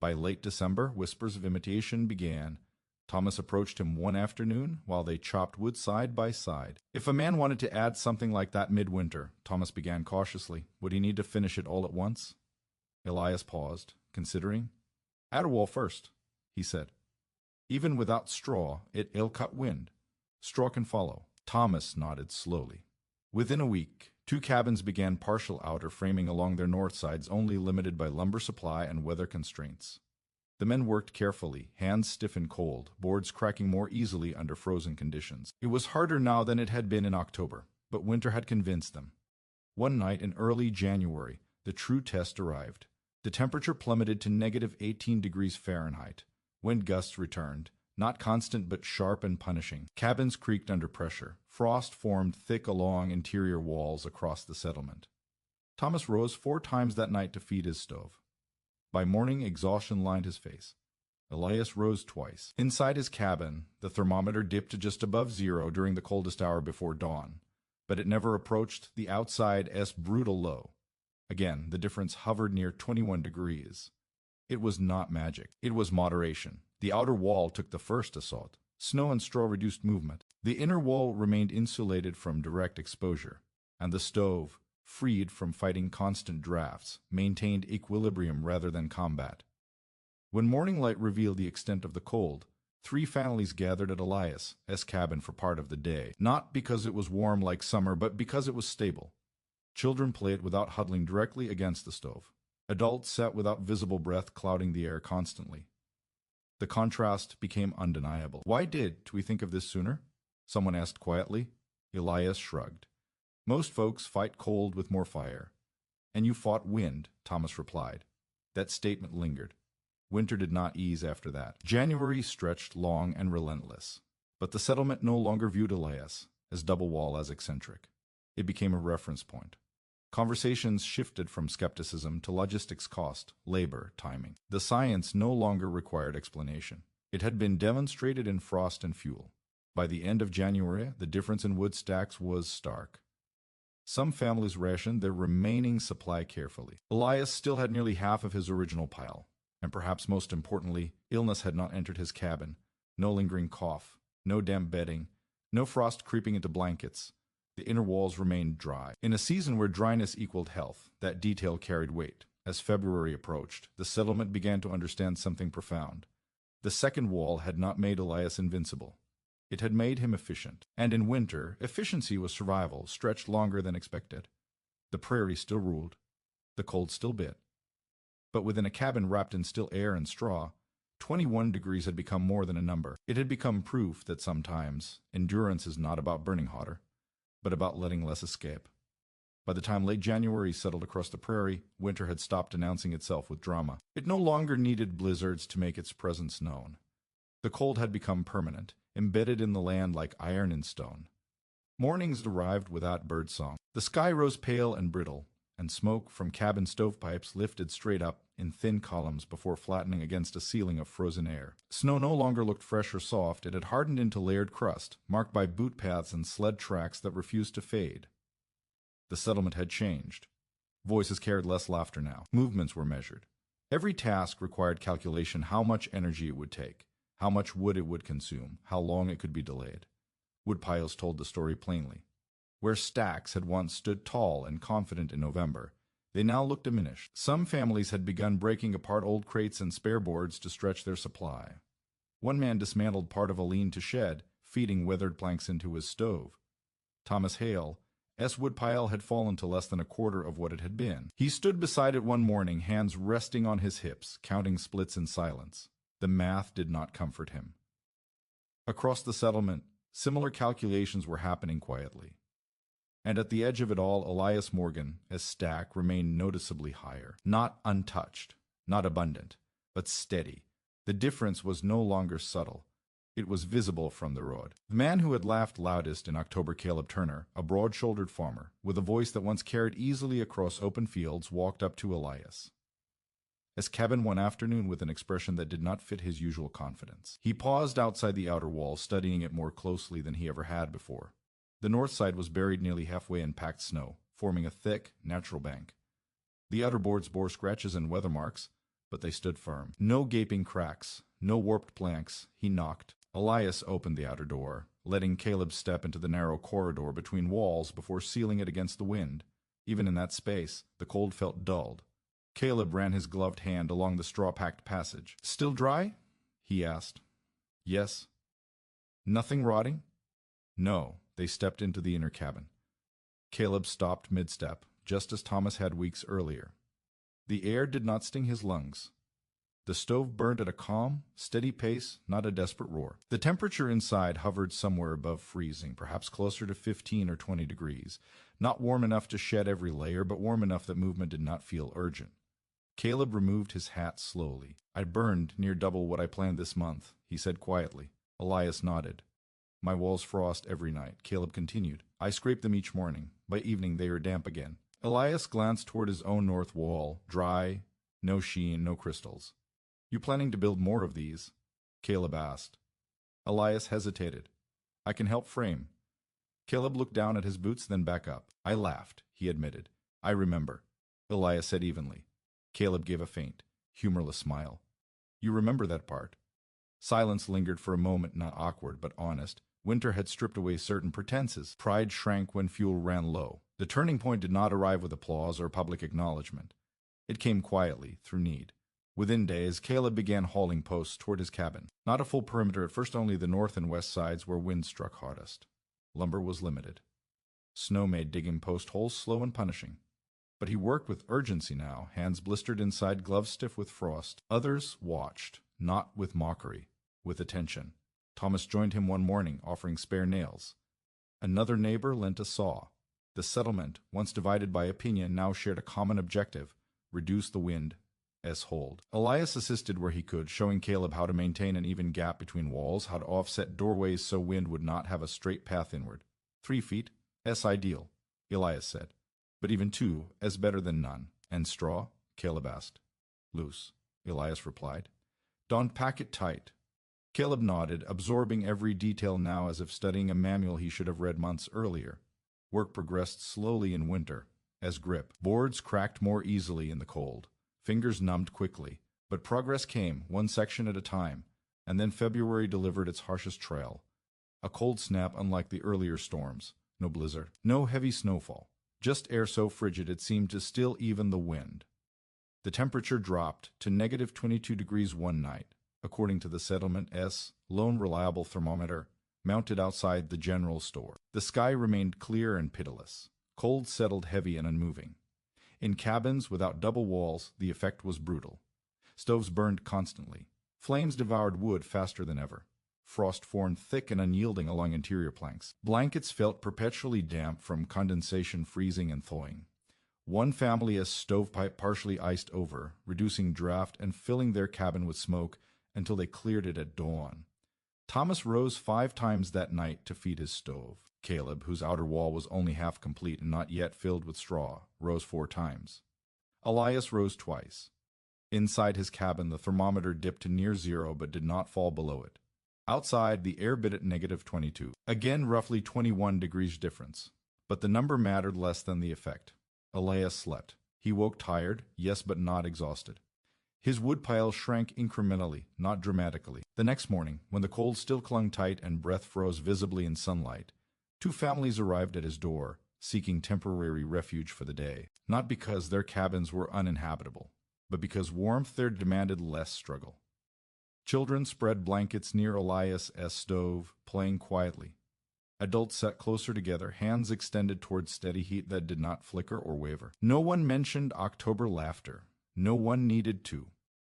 By late December, whispers of imitation began. Thomas approached him one afternoon while they chopped wood side by side. If a man wanted to add something like that midwinter, Thomas began cautiously, would he need to finish it all at once? Elias paused, considering. Add a wall first, he said. Even without straw, it'll cut wind. Straw can follow. Thomas nodded slowly. Within a week, 2 cabins began partial outer framing along their north sides, only limited by lumber supply and weather constraints. The men worked carefully, hands stiff and cold, boards cracking more easily under frozen conditions. It was harder now than it had been in October, but winter had convinced them. One night in early January, the true test arrived. The temperature plummeted to -18 degrees Fahrenheit. Wind gusts returned, not constant but sharp and punishing. Cabins creaked under pressure. Frost formed thick along interior walls across the settlement. Thomas rose 4 times that night to feed his stove. By morning, exhaustion lined his face. Elias rose twice. Inside his cabin, the thermometer dipped to just above 0 during the coldest hour before dawn, but it never approached the outside's brutal low. Again, the difference hovered near 21 degrees. It was not magic. It was moderation. The outer wall took the first assault. Snow and straw reduced movement. The inner wall remained insulated from direct exposure, and the stove, freed from fighting constant drafts, maintained equilibrium rather than combat. When morning light revealed the extent of the cold, 3 families gathered at Elias's cabin for part of the day, not because it was warm like summer, but because it was stable. Children played without huddling directly against the stove. Adults sat without visible breath clouding the air constantly. The contrast became undeniable. Why did we think of this sooner? Someone asked quietly. Elias shrugged. Most folks fight cold with more fire. And you fought wind, Thomas replied. That statement lingered. Winter did not ease after that. January stretched long and relentless. But the settlement no longer viewed Elias as double wall as eccentric. It became a reference point. Conversations shifted from skepticism to logistics cost, labor, timing. The science no longer required explanation. It had been demonstrated in frost and fuel. By the end of January, the difference in wood stacks was stark. Some families rationed their remaining supply carefully. Elias still had nearly half of his original pile, and perhaps most importantly, illness had not entered his cabin. No lingering cough, no damp bedding, no frost creeping into blankets. The inner walls remained dry. In a season where dryness equaled health, that detail carried weight. As February approached, the settlement began to understand something profound. The second wall had not made Elias invincible. It had made him efficient. And in winter, efficiency was survival, stretched longer than expected. The prairie still ruled. The cold still bit. But within a cabin wrapped in still air and straw, 21 degrees had become more than a number. It had become proof that sometimes endurance is not about burning hotter, but about letting less escape. By the time late January settled across the prairie, winter had stopped announcing itself with drama. It no longer needed blizzards to make its presence known. The cold had become permanent, embedded in the land like iron in stone. Mornings arrived without birdsong. The sky rose pale and brittle, and smoke from cabin stovepipes lifted straight up in thin columns before flattening against a ceiling of frozen air. Snow no longer looked fresh or soft. It had hardened into layered crust, marked by boot paths and sled tracks that refused to fade. The settlement had changed. Voices carried less laughter now. Movements were measured. Every task required calculation how much energy it would take, how much wood it would consume, how long it could be delayed. Wood piles told the story plainly. Where stacks had once stood tall and confident in November, they now looked diminished. Some families had begun breaking apart old crates and spare boards to stretch their supply. One man dismantled part of a lean-to shed, feeding weathered planks into his stove. Thomas Hale, woodpile had fallen to less than a quarter of what it had been. He stood beside it one morning, hands resting on his hips, counting splits in silence. The math did not comfort him. Across the settlement, similar calculations were happening quietly. And at the edge of it all, Elias Morgan, as stack, remained noticeably higher. Not untouched, not abundant, but steady. The difference was no longer subtle. It was visible from the road. The man who had laughed loudest in October, Caleb Turner, a broad-shouldered farmer, with a voice that once carried easily across open fields, walked up to Elias. As cabin one afternoon with an expression that did not fit his usual confidence. He paused outside the outer wall, studying it more closely than he ever had before. The north side was buried nearly halfway in packed snow, forming a thick, natural bank. The outer boards bore scratches and weather marks, but they stood firm. No gaping cracks, no warped planks. He knocked. Elias opened the outer door, letting Caleb step into the narrow corridor between walls before sealing it against the wind. Even in that space, the cold felt dulled. Caleb ran his gloved hand along the straw-packed passage. "Still dry?" he asked. "Yes." "Nothing rotting?" "No." They stepped into the inner cabin. Caleb stopped mid-step, just as Thomas had weeks earlier. The air did not sting his lungs. The stove burned at a calm, steady pace, not a desperate roar. The temperature inside hovered somewhere above freezing, perhaps closer to 15 or 20 degrees. Not warm enough to shed every layer, but warm enough that movement did not feel urgent. Caleb removed his hat slowly. "I burned near double what I planned this month," he said quietly. Elias nodded. "My walls frost every night," Caleb continued. "I scrape them each morning. By evening they are damp again." Elias glanced toward his own north wall, dry, no sheen, no crystals. "You planning to build more of these?" Caleb asked. Elias hesitated. "I can help frame." Caleb looked down at his boots, then back up. "I laughed," he admitted. "I remember," Elias said evenly. Caleb gave a faint, humorless smile. "You remember that part?" Silence lingered for a moment, not awkward, but honest. Winter had stripped away certain pretenses. Pride shrank when fuel ran low. The turning point did not arrive with applause or public acknowledgement. It came quietly, through need. Within days, Caleb began hauling posts toward his cabin. Not a full perimeter, at first only the north and west sides where wind struck hardest. Lumber was limited. Snow made digging post holes slow and punishing. But he worked with urgency now, hands blistered inside, gloves stiff with frost. Others watched, not with mockery, with attention. Thomas joined him one morning, offering spare nails. Another neighbor lent a saw. The settlement, once divided by opinion, now shared a common objective: reduce the wind as hold. Elias assisted where he could, showing Caleb how to maintain an even gap between walls, how to offset doorways so wind would not have a straight path inward. 3 feet, ideal, Elias said. But even 2, better than none. "And straw?" Caleb asked. "Loose," Elias replied. "Don't pack it tight." Caleb nodded, absorbing every detail now as if studying a manual he should have read months earlier. Work progressed slowly in winter, as grip. Boards cracked more easily in the cold. Fingers numbed quickly. But progress came, one section at a time, and then February delivered its harshest trail. A cold snap unlike the earlier storms. No blizzard. No heavy snowfall. Just air so frigid it seemed to still even the wind. The temperature dropped to negative 22 degrees one night, according to the settlement's lone reliable thermometer, mounted outside the general store. The sky remained clear and pitiless. Cold settled heavy and unmoving. In cabins without double walls, the effect was brutal. Stoves burned constantly. Flames devoured wood faster than ever. Frost formed thick and unyielding along interior planks. Blankets felt perpetually damp from condensation, freezing, and thawing. One family's stovepipe partially iced over, reducing draft and filling their cabin with smoke until they cleared it at dawn. Thomas rose 5 times that night to feed his stove. Caleb, whose outer wall was only half complete and not yet filled with straw, rose 4 times. Elias rose twice. Inside his cabin, the thermometer dipped to near zero but did not fall below it. Outside, the air bit at negative 22. Again, roughly 21 degrees difference. But the number mattered less than the effect. Elias slept. He woke tired, yes, but not exhausted. His woodpile shrank incrementally, not dramatically. The next morning, when the cold still clung tight and breath froze visibly in sunlight, two families arrived at his door, seeking temporary refuge for the day, not because their cabins were uninhabitable, but because warmth there demanded less struggle. Children spread blankets near Elias's stove, playing quietly. Adults sat closer together, hands extended toward steady heat that did not flicker or waver. No one mentioned October laughter. No one needed to.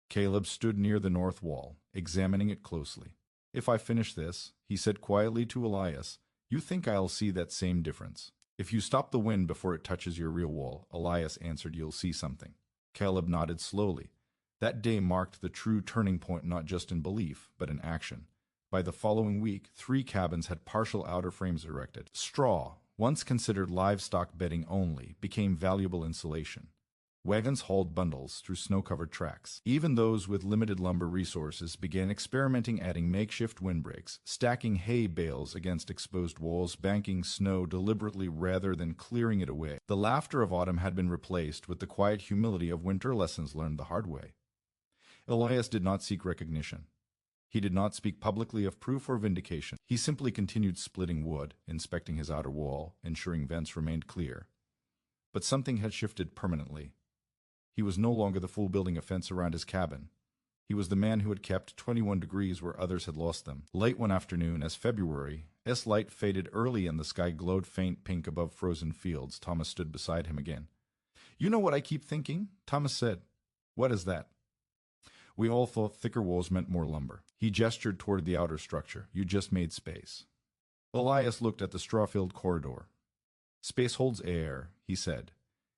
Caleb stood near the north wall, examining it closely. "If I finish this," he said quietly to Elias, "you think I'll see that same difference?" "If you stop the wind before it touches your real wall," Elias answered, "you'll see something." Caleb nodded slowly. That day marked the true turning point, not just in belief, but in action. By the following week, 3 cabins had partial outer frames erected. Straw, once considered livestock bedding only, became valuable insulation. Wagons hauled bundles through snow-covered tracks. Even those with limited lumber resources began experimenting, adding makeshift windbreaks, stacking hay bales against exposed walls, banking snow deliberately rather than clearing it away. The laughter of autumn had been replaced with the quiet humility of winter, lessons learned the hard way. Elias did not seek recognition. He did not speak publicly of proof or vindication. He simply continued splitting wood, inspecting his outer wall, ensuring vents remained clear. But something had shifted permanently. He was no longer the fool building a fence around his cabin. He was the man who had kept 21 degrees where others had lost them. Late one afternoon, as February's light faded early and the sky glowed faint pink above frozen fields, Thomas stood beside him again. "You know what I keep thinking?" Thomas said. "What is that?" "We all thought thicker walls meant more lumber." He gestured toward the outer structure. "You just made space." Elias looked at the straw-filled corridor. "Space holds air," he said.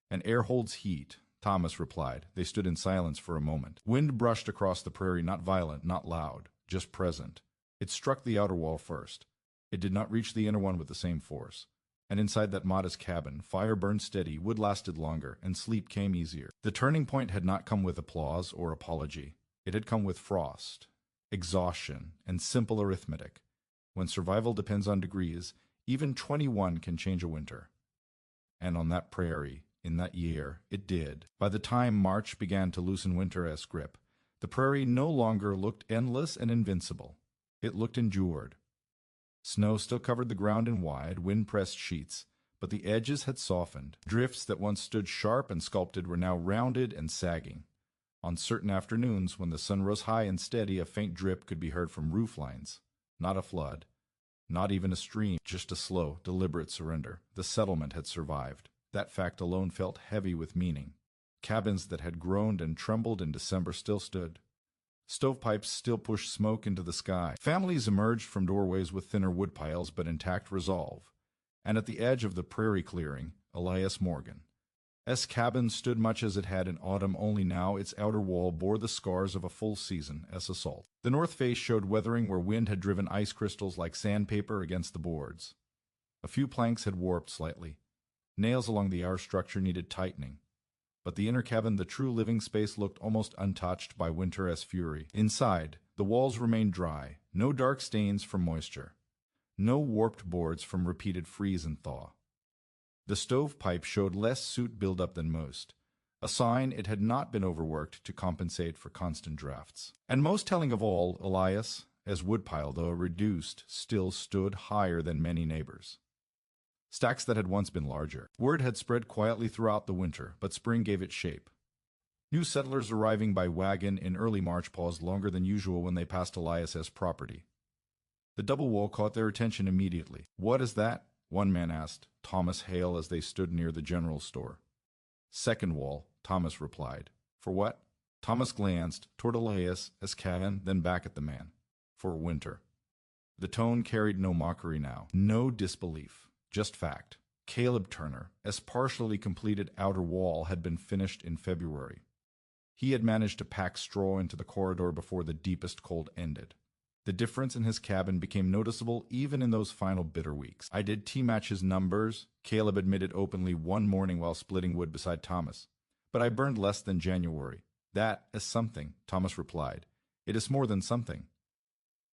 "And air holds heat," Thomas replied. They stood in silence for a moment. Wind brushed across the prairie, not violent, not loud, just present. It struck the outer wall first. It did not reach the inner one with the same force. And inside that modest cabin, fire burned steady, wood lasted longer, and sleep came easier. The turning point had not come with applause or apology. It had come with frost, exhaustion, and simple arithmetic. When survival depends on degrees, even 21 can change a winter. And on that prairie, in that year, it did. By the time March began to loosen winter's grip, the prairie no longer looked endless and invincible. It looked endured. Snow still covered the ground in wide, wind-pressed sheets, but the edges had softened. Drifts that once stood sharp and sculpted were now rounded and sagging. On certain afternoons, when the sun rose high and steady, a faint drip could be heard from roof lines. Not a flood, not even a stream, just a slow, deliberate surrender. The settlement had survived. That fact alone felt heavy with meaning. Cabins that had groaned and trembled in December still stood. Stovepipes still pushed smoke into the sky. Families emerged from doorways with thinner wood piles but intact resolve. And at the edge of the prairie clearing, Elias Morgan's cabin stood much as it had in autumn, only now its outer wall bore the scars of a full season's assault. The north face showed weathering where wind had driven ice crystals like sandpaper against the boards. A few planks had warped slightly. Nails along the outer structure needed tightening. But the inner cabin, the true living space, looked almost untouched by winter's fury. Inside, the walls remained dry, no dark stains from moisture, no warped boards from repeated freeze and thaw. The stovepipe showed less soot buildup than most, a sign it had not been overworked to compensate for constant drafts. And most telling of all, Elias, as woodpile, though reduced, still stood higher than many neighbors. Stacks that had once been larger. Word had spread quietly throughout the winter, but spring gave it shape. New settlers arriving by wagon in early March paused longer than usual when they passed Elias's property. The double wall caught their attention immediately. "What is that?" one man asked Thomas Hale as they stood near the general store. "Second wall," Thomas replied. "For what?" Thomas glanced toward Elias's cabin, then back at the man. "For winter." The tone carried no mockery now, no disbelief. Just fact. Caleb Turner's partially completed outer wall had been finished in February. He had managed to pack straw into the corridor before the deepest cold ended. The difference in his cabin became noticeable even in those final bitter weeks. "I did T-match his numbers," Caleb admitted openly one morning while splitting wood beside Thomas. "But I burned less than January." "That is something," Thomas replied. "It is more than something."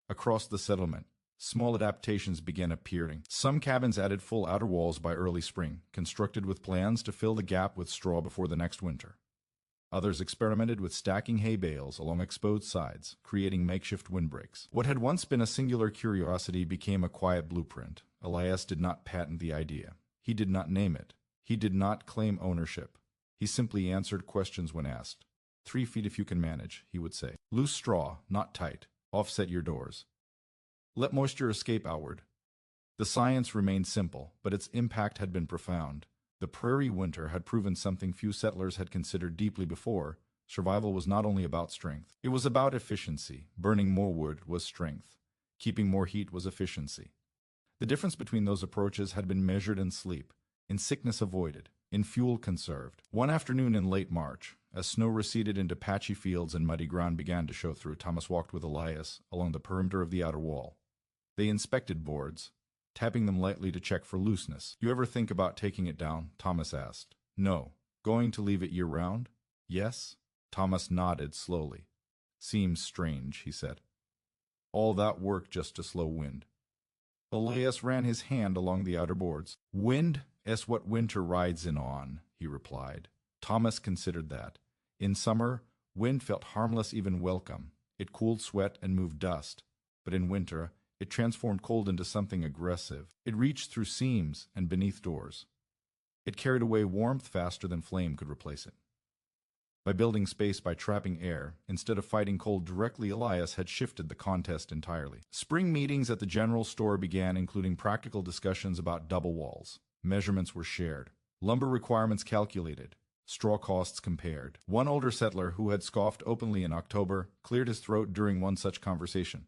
Across the settlement, small adaptations began appearing. Some cabins added full outer walls by early spring, constructed with plans to fill the gap with straw before the next winter. Others experimented with stacking hay bales along exposed sides, creating makeshift windbreaks. What had once been a singular curiosity became a quiet blueprint. Elias did not patent the idea. He did not name it. He did not claim ownership. He simply answered questions when asked. 3 feet if you can manage, he would say. Loose straw, not tight. Offset your doors. Let moisture escape outward. The science remained simple, but its impact had been profound. The prairie winter had proven something few settlers had considered deeply before. Survival was not only about strength. It was about efficiency. Burning more wood was strength. Keeping more heat was efficiency. The difference between those approaches had been measured in sleep, in sickness avoided, in fuel conserved. One afternoon in late March, as snow receded into patchy fields and muddy ground began to show through, Thomas walked with Elias along the perimeter of the outer wall. They inspected boards, tapping them lightly to check for looseness. You ever think about taking it down? Thomas asked. No. Going to leave it year-round? Yes. Thomas nodded slowly. Seems strange, he said. All that work just to slow wind. Elias ran his hand along the outer boards. Wind is what winter rides in on, he replied. Thomas considered that. In summer, wind felt harmless, even welcome. It cooled sweat and moved dust. But in winter, it transformed cold into something aggressive. It reached through seams and beneath doors. It carried away warmth faster than flame could replace it. By building space by trapping air, instead of fighting cold directly, Elias had shifted the contest entirely. Spring meetings at the general store began, including practical discussions about double walls. Measurements were shared. Lumber requirements calculated. Straw costs compared. One older settler who had scoffed openly in October cleared his throat during one such conversation.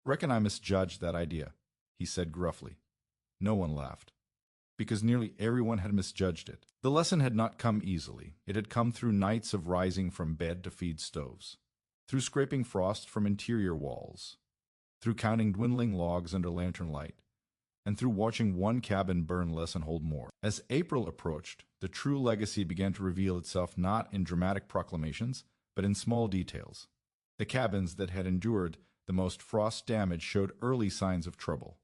Reckon I misjudged that idea, he said gruffly. No one laughed, because nearly everyone had misjudged it. The lesson had not come easily. It had come through nights of rising from bed to feed stoves, through scraping frost from interior walls, through counting dwindling logs under lantern light, and through watching one cabin burn less and hold more. As April approached, the true legacy began to reveal itself not in dramatic proclamations, but in small details. The cabins that had endured the most frost damage showed early signs of trouble.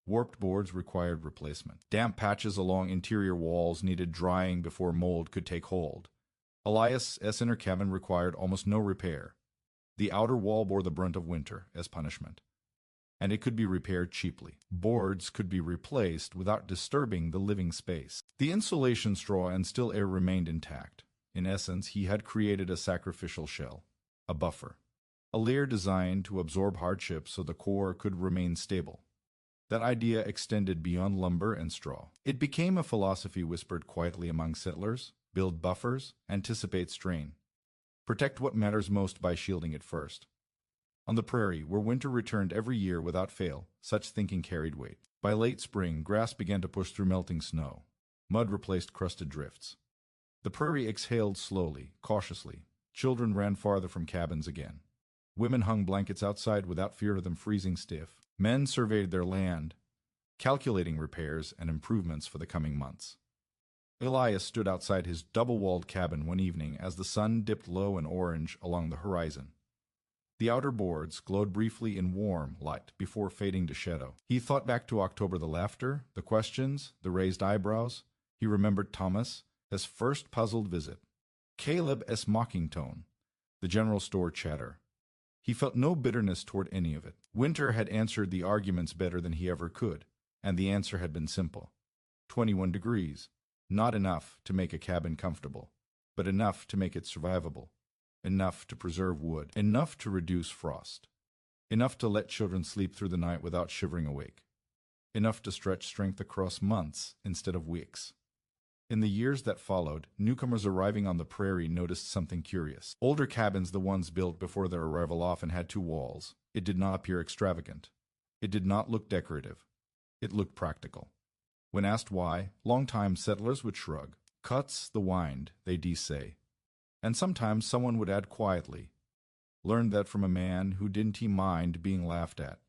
Warped boards required replacement. Damp patches along interior walls needed drying before mold could take hold. Elias' inner cabin required almost no repair. The outer wall bore the brunt of winter as punishment, and it could be repaired cheaply. Boards could be replaced without disturbing the living space. The insulation straw and still air remained intact. In essence, he had created a sacrificial shell, a buffer, a layer designed to absorb hardship so the core could remain stable. That idea extended beyond lumber and straw. It became a philosophy whispered quietly among settlers: build buffers, anticipate strain. Protect what matters most by shielding it first. On the prairie, where winter returned every year without fail, such thinking carried weight. By late spring, grass began to push through melting snow. Mud replaced crusted drifts. The prairie exhaled slowly, cautiously. Children ran farther from cabins again. Women hung blankets outside without fear of them freezing stiff. Men surveyed their land, calculating repairs and improvements for the coming months. Elias stood outside his double-walled cabin one evening as the sun dipped low and orange along the horizon. The outer boards glowed briefly in warm light before fading to shadow. He thought back to October, the laughter, the questions, the raised eyebrows. He remembered Thomas, his first puzzled visit. Caleb's mocking tone, the general store chatter. He felt no bitterness toward any of it. Winter had answered the arguments better than he ever could, and the answer had been simple. 21 degrees. Not enough to make a cabin comfortable, but enough to make it survivable. Enough to preserve wood. Enough to reduce frost. Enough to let children sleep through the night without shivering awake. Enough to stretch strength across months instead of weeks. In the years that followed, newcomers arriving on the prairie noticed something curious. Older cabins, the ones built before their arrival, often had 2 walls. It did not appear extravagant. It did not look decorative. It looked practical. When asked why, long-time settlers would shrug. Cuts the wind, they'd say. And sometimes someone would add quietly, learned that from a man who didn't mind being laughed at.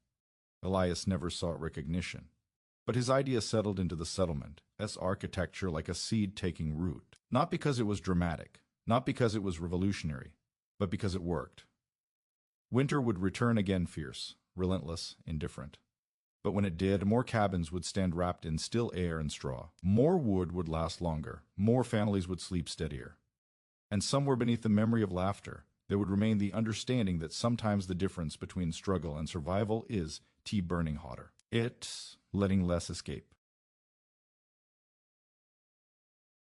Elias never sought recognition. But his idea settled into the settlement, as architecture like a seed taking root. Not because it was dramatic, not because it was revolutionary, but because it worked. Winter would return again fierce, relentless, indifferent. But when it did, more cabins would stand wrapped in still air and straw. More wood would last longer. More families would sleep steadier. And somewhere beneath the memory of laughter, there would remain the understanding that sometimes the difference between struggle and survival is tea burning hotter. It's letting less escape.